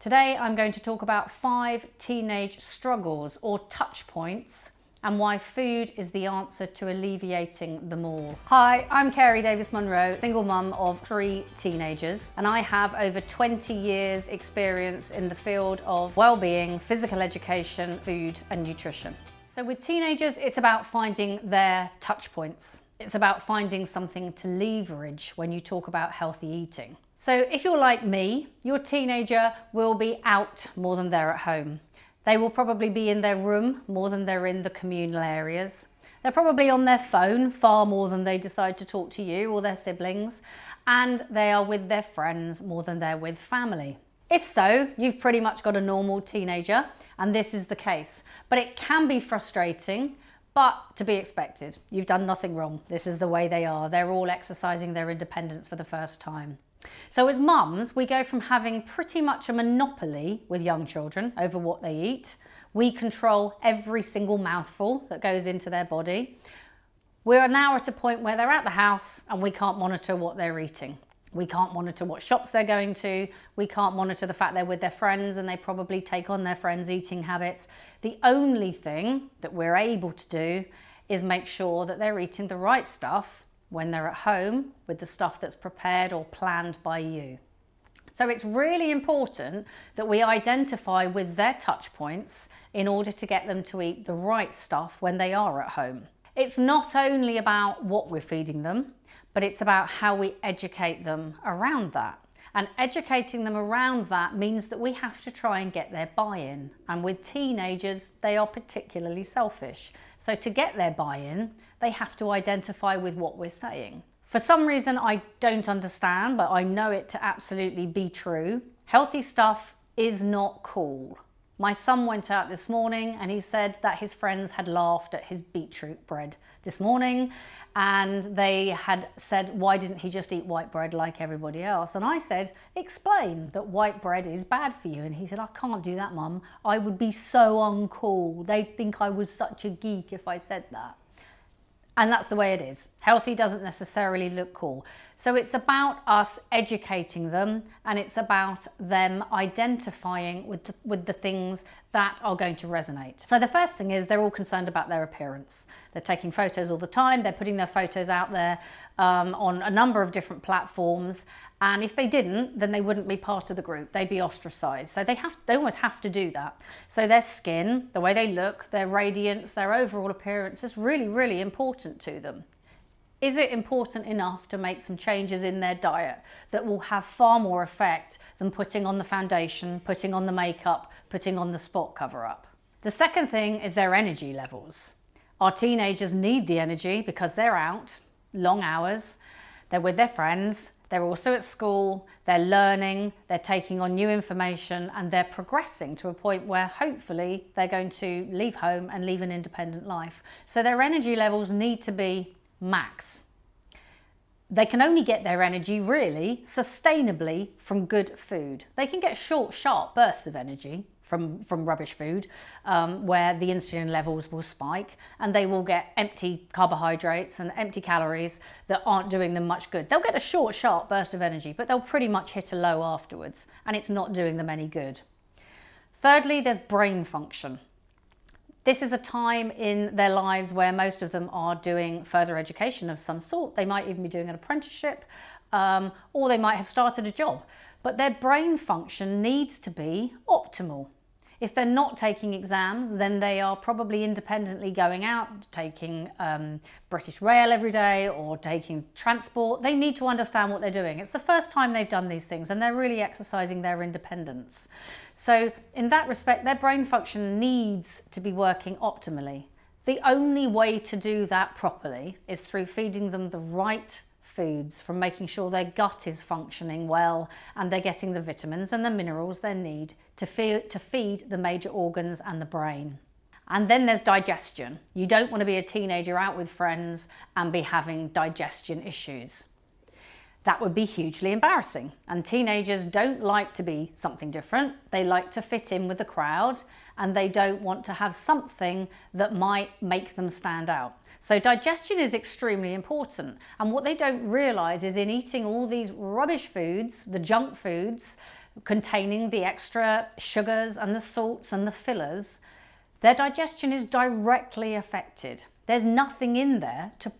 Today I'm going to talk about 5 teenage struggles or touch points and why food is the answer to alleviating them all. Hi, I'm Davis-Munro, single mum of 3 teenagers, and I have over 20 years experience in the field of well-being, physical education, food and nutrition. So with teenagers, it's about finding their touch points. It's about finding something to leverage when you talk about healthy eating. So if you're like me, your teenager will be out more than they're at home. They will probably be in their room more than they're in the communal areas. They're probably on their phone far more than they decide to talk to you or their siblings. And they are with their friends more than they're with family. If so, you've pretty much got a normal teenager, and this is the case. But it can be frustrating, but to be expected. You've done nothing wrong. This is the way they are. They're all exercising their independence for the first time. So as mums, we go from having pretty much a monopoly with young children over what they eat. We control every single mouthful that goes into their body. We're now at a point where they're at the house and we can't monitor what they're eating. We can't monitor what shops they're going to. We can't monitor the fact they're with their friends and they probably take on their friends' eating habits. The only thing that we're able to do is make sure that they're eating the right stuff when they're at home with the stuff that's prepared or planned by you. So it's really important that we identify with their touch points in order to get them to eat the right stuff when they are at home. It's not only about what we're feeding them, but it's about how we educate them around that. And educating them around that means that we have to try and get their buy-in. And with teenagers, they are particularly selfish. So to get their buy-in, they have to identify with what we're saying. For some reason I don't understand, but I know it to absolutely be true. Healthy stuff is not cool. My son went out this morning and he said that his friends had laughed at his beetroot bread this morning, and they had said, why didn't he just eat white bread like everybody else? And I said, explain that white bread is bad for you. And he said, I can't do that, Mum. I would be so uncool. They'd think I was such a geek if I said that. And that's the way it is. Healthy doesn't necessarily look cool. So it's about us educating them, and it's about them identifying with the things that are going to resonate. So the first thing is they're all concerned about their appearance. They're taking photos all the time. They're putting their photos out there on a number of different platforms. And if they didn't, then they wouldn't be part of the group. They'd be ostracized. So they almost have to do that. So their skin, the way they look, their radiance, their overall appearance is really, really important to them. Is it important enough to make some changes in their diet that will have far more effect than putting on the foundation, putting on the makeup, putting on the spot cover-up? The second thing is their energy levels. Our teenagers need the energy because they're out, long hours, they're with their friends, they're also at school, they're learning, they're taking on new information, and they're progressing to a point where hopefully they're going to leave home and live an independent life. So their energy levels need to be max. They can only get their energy really sustainably from good food. They can get short, sharp bursts of energy from rubbish food where the insulin levels will spike, and they will get empty carbohydrates and empty calories that aren't doing them much good. They'll get a short, sharp burst of energy, but they'll pretty much hit a low afterwards, and it's not doing them any good. Thirdly, there's brain function. This is a time in their lives where most of them are doing further education of some sort. They might even be doing an apprenticeship, or they might have started a job. But their brain function needs to be optimal. If they're not taking exams, then they are probably independently going out, taking British Rail every day or taking transport. They need to understand what they're doing. It's the first time they've done these things, and they're really exercising their independence. So in that respect, their brain function needs to be working optimally. The only way to do that properly is through feeding them the right foods, from making sure their gut is functioning well and they're getting the vitamins and the minerals they need to feed the major organs and the brain. And then there's digestion. You don't want to be a teenager out with friends and be having digestion issues. That would be hugely embarrassing. And teenagers don't like to be something different. They like to fit in with the crowd, and they don't want to have something that might make them stand out. So digestion is extremely important. And what they don't realise is in eating all these rubbish foods, the junk foods, containing the extra sugars and the salts and the fillers, their digestion is directly affected. There's nothing in there to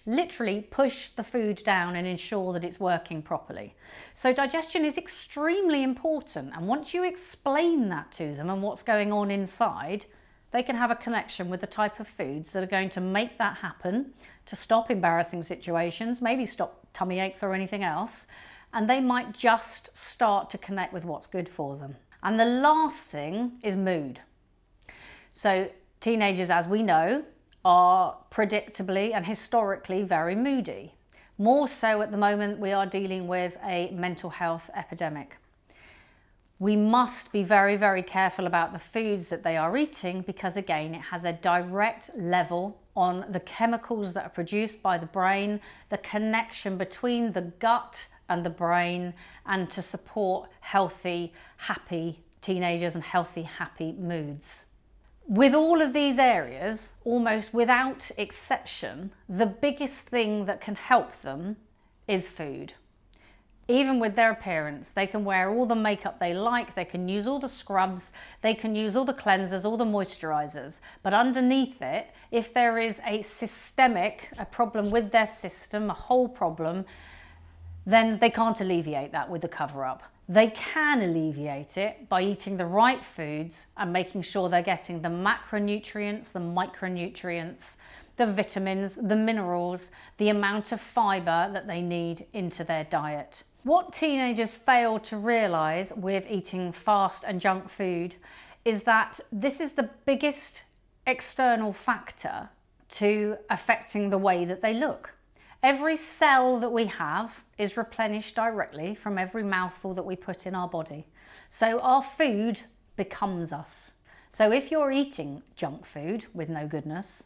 literally push the food down and ensure that it's working properly. So digestion is extremely important, and once you explain that to them and what's going on inside, they can have a connection with the type of foods that are going to make that happen, to stop embarrassing situations, maybe stop tummy aches or anything else, and they might just start to connect with what's good for them. And the last thing is mood. So teenagers, as we know, are predictably and historically very moody. More so at the moment we are dealing with a mental health epidemic. We must be very, very careful about the foods that they are eating, because again, it has a direct level on the chemicals that are produced by the brain, the connection between the gut and the brain, and to support healthy, happy teenagers and healthy, happy moods. With all of these areas, almost without exception, the biggest thing that can help them is food. Even with their appearance, they can wear all the makeup they like, they can use all the scrubs, they can use all the cleansers, all the moisturizers, but underneath it, if there is a problem with their system, a whole problem, then they can't alleviate that with the cover-up. They can alleviate it by eating the right foods and making sure they're getting the macronutrients, the micronutrients, the vitamins, the minerals, the amount of fibre that they need into their diet. What teenagers fail to realise with eating fast and junk food is that this is the biggest external factor to affecting the way that they look. Every cell that we have is replenished directly from every mouthful that we put in our body. So our food becomes us. So if you're eating junk food with no goodness,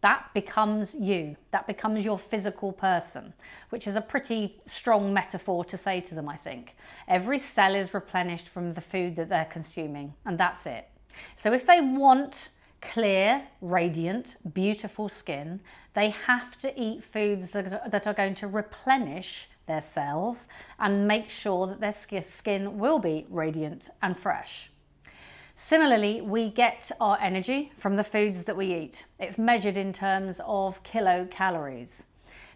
that becomes you. That becomes your physical person, which is a pretty strong metaphor to say to them, I think. Every cell is replenished from the food that they're consuming, and that's it. So if they want clear, radiant, beautiful skin, they have to eat foods that are going to replenish their cells and make sure that their skin will be radiant and fresh. Similarly, we get our energy from the foods that we eat. It's measured in terms of kilocalories.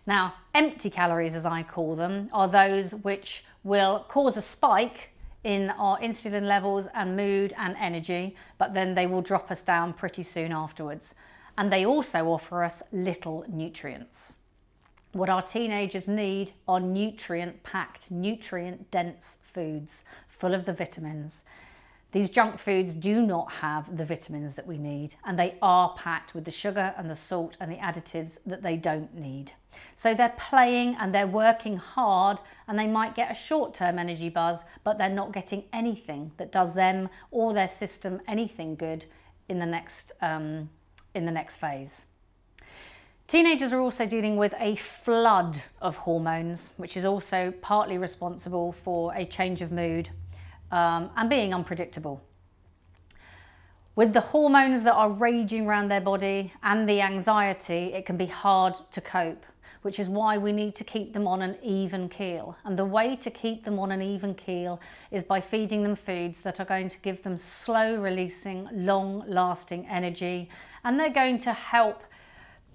Now, empty calories, as I call them, are those which will cause a spike in our insulin levels and mood and energy, but then they will drop us down pretty soon afterwards. And they also offer us little nutrients. What our teenagers need are nutrient-packed, nutrient-dense foods full of the vitamins. These junk foods do not have the vitamins that we need, and they are packed with the sugar and the salt and the additives that they don't need. So they're playing and they're working hard, and they might get a short-term energy buzz, but they're not getting anything that does them or their system anything good in the next phase. Teenagers are also dealing with a flood of hormones, which is also partly responsible for a change of mood and being unpredictable. With the hormones that are raging around their body and the anxiety, it can be hard to cope, which is why we need to keep them on an even keel. And the way to keep them on an even keel is by feeding them foods that are going to give them slow releasing, long lasting energy, and they're going to help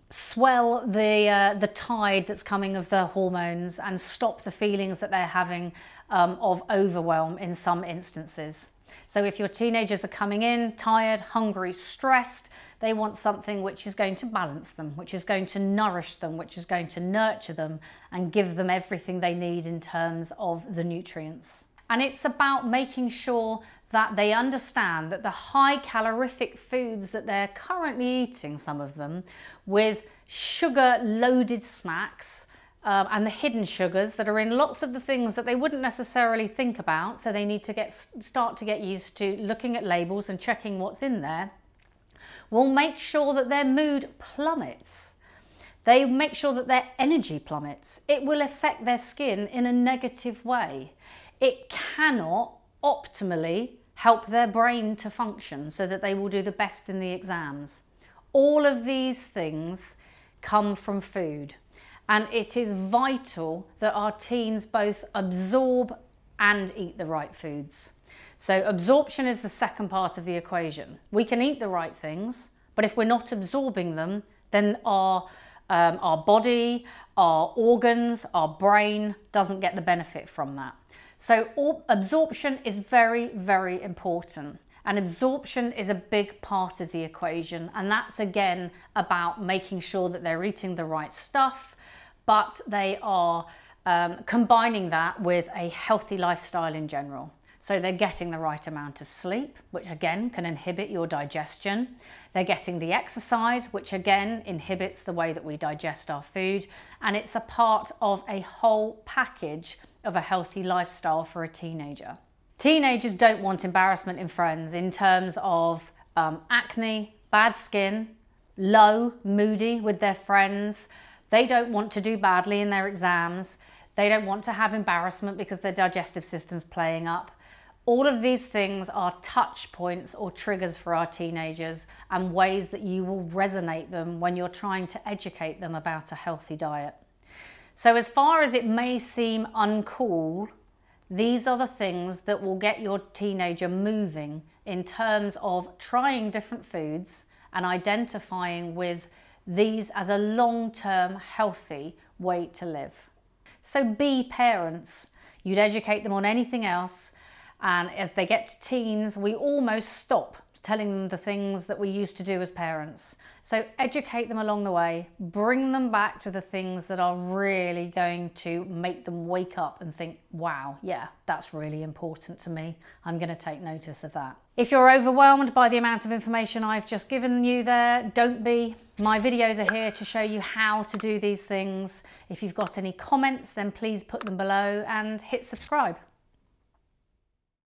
swell the tide that's coming of the hormones and stop the feelings that they're having of overwhelm in some instances. So if your teenagers are coming in tired, hungry, stressed, they want something which is going to balance them, which is going to nourish them, which is going to nurture them and give them everything they need in terms of the nutrients. And it's about making sure that they understand that the high calorific foods that they're currently eating, some of them, with sugar-loaded snacks and the hidden sugars that are in lots of the things that they wouldn't necessarily think about, so they need to start to get used to looking at labels and checking what's in there, will make sure that their mood plummets. They make sure that their energy plummets. It will affect their skin in a negative way. It cannot optimally help their brain to function so that they will do the best in the exams. All of these things come from food, and it is vital that our teens both absorb and eat the right foods. So absorption is the second part of the equation. We can eat the right things, but if we're not absorbing them, then our body, our organs, our brain doesn't get the benefit from that. So absorption is very, very important. And absorption is a big part of the equation. And that's again about making sure that they're eating the right stuff, but they are combining that with a healthy lifestyle in general. So they're getting the right amount of sleep, which again can inhibit your digestion. They're getting the exercise, which again inhibits the way that we digest our food. And it's a part of a whole package of a healthy lifestyle for a teenager. Teenagers don't want embarrassment in friends in terms of acne, bad skin, low, moody with their friends. They don't want to do badly in their exams. They don't want to have embarrassment because their digestive system's playing up. All of these things are touch points or triggers for our teenagers and ways that you will resonate them when you're trying to educate them about a healthy diet. So as far as it may seem uncool, these are the things that will get your teenager moving in terms of trying different foods and identifying with these as a long-term healthy way to live. So be parents. You'd educate them on anything else. And as they get to teens, we almost stop telling them the things that we used to do as parents. So educate them along the way, bring them back to the things that are really going to make them wake up and think, wow, yeah, that's really important to me. I'm going to take notice of that. If you're overwhelmed by the amount of information I've just given you there, don't be. My videos are here to show you how to do these things. If you've got any comments, then please put them below and hit subscribe.